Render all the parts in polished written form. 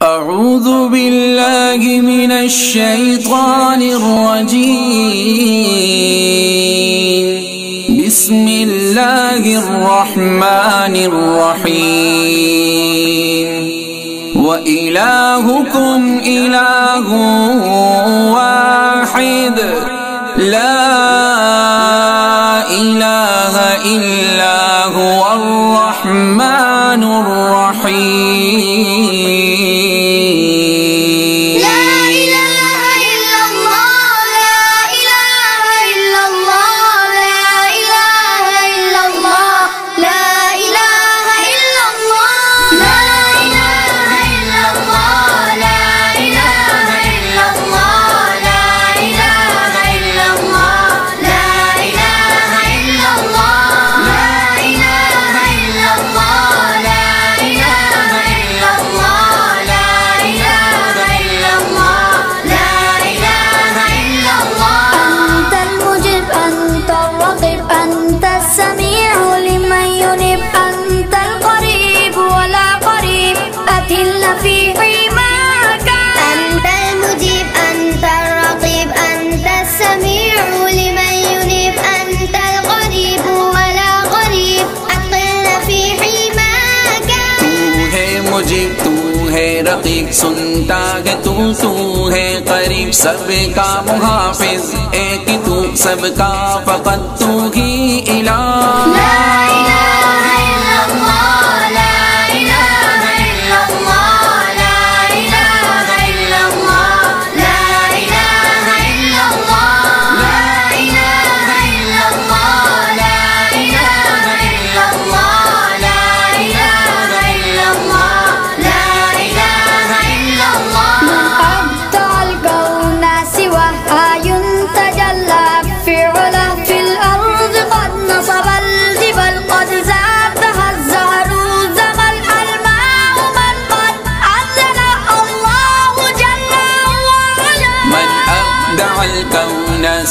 अऊज़ु बिल्लाहि मिनश शैतानिर रजीम। बिस्मिल्लाहिर रहमानिर रहीम। व इलाहुकुम इलाहुन वाहिद ला इलाहा इल्ला हुवर रहमानुर रहीम। तू है रकीब सुनता है तू है करीब सबका मुहाफिज एक तू सबका फकत तू ही इलाह।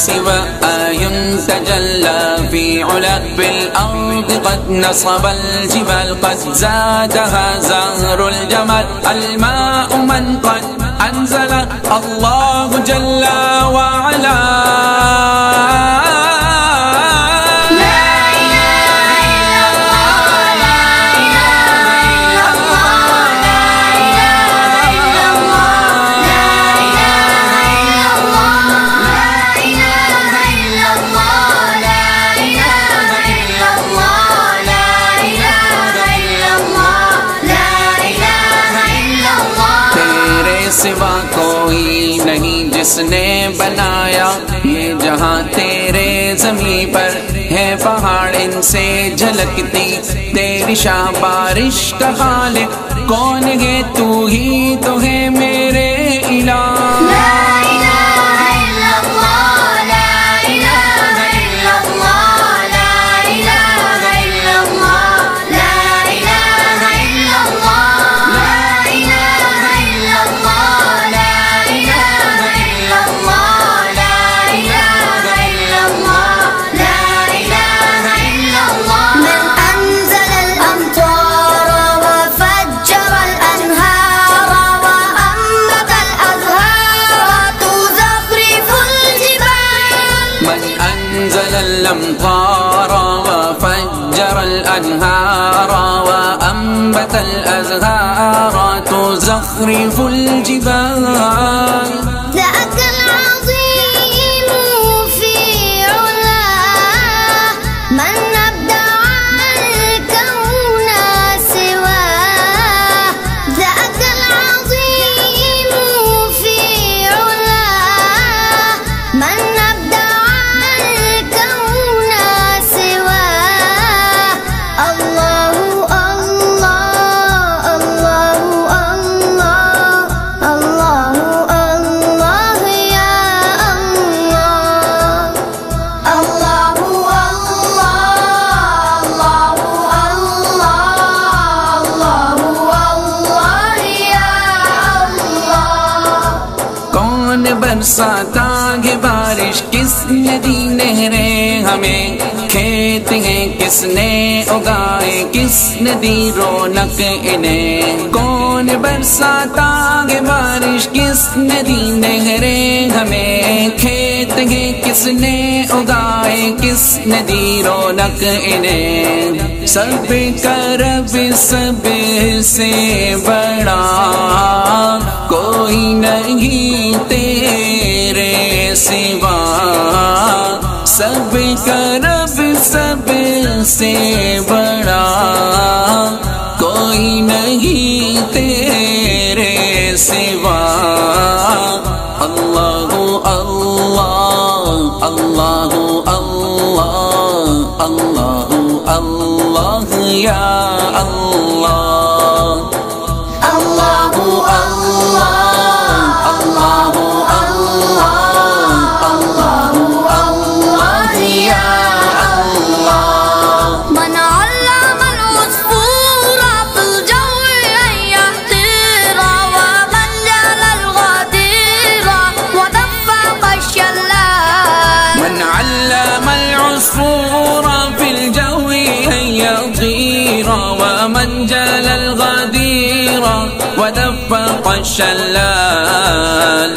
सिवा आयुन तजल्ला फी उला बिल-अर्द क़द नसबल जिबाल क़द ज़ादहा ज़हरुल जमाल अल-माउ मन क़द अंज़ला अल्लाहु जल्ला व अला। सिवा कोई नहीं जिसने बनाया ये जहां तेरे ज़मीं पर है पहाड़ इनसे झलकती तेरी शाह बारिश का खालिक कौन है तू ही तो है मेरे इलाह। الأمطار وفجر الأنهار وأنبت الأزهار تزخرف الجبال ذاك العظيم في علاه من أبدع الكون سواه ذاك العظيم في علاه من बरसाता है बारिश किसने दी नहरें हमें खेत हैं किसने उगाए किसने दी रौनक इन्हें कौन किसने बरसाता है बारिश, किसने दी नहरें हमें, खेत है किसने उगाए, किसने दी रौनक इन्हें। सब करब सब से बड़ा कोई नहीं तेरे सिवा, सब करब सब से बड़ा कोई नहीं तेरे सिवा। अल्लाहु अल्लाह अल्लाहु अल्लाह अल्लाहु अल्लाह या अल्लाह। अल्लाहु अल्लाह अल्लाहु अल्लाह अल्लाहु अल्लाह या अल्लाह। मन अल्लम अल-उस्फूरा फिल जव्वि अन यहतीरा, व मन जअल अल-गदीरा व दफ़्फ़क़ अश-शल्लाल। मन अल्लम अल-उस्फूरा फिल जव्वि अन यतीरा, व मन जअल अल-गदीरा व दफ़्फ़क़ अश-शल्लाल।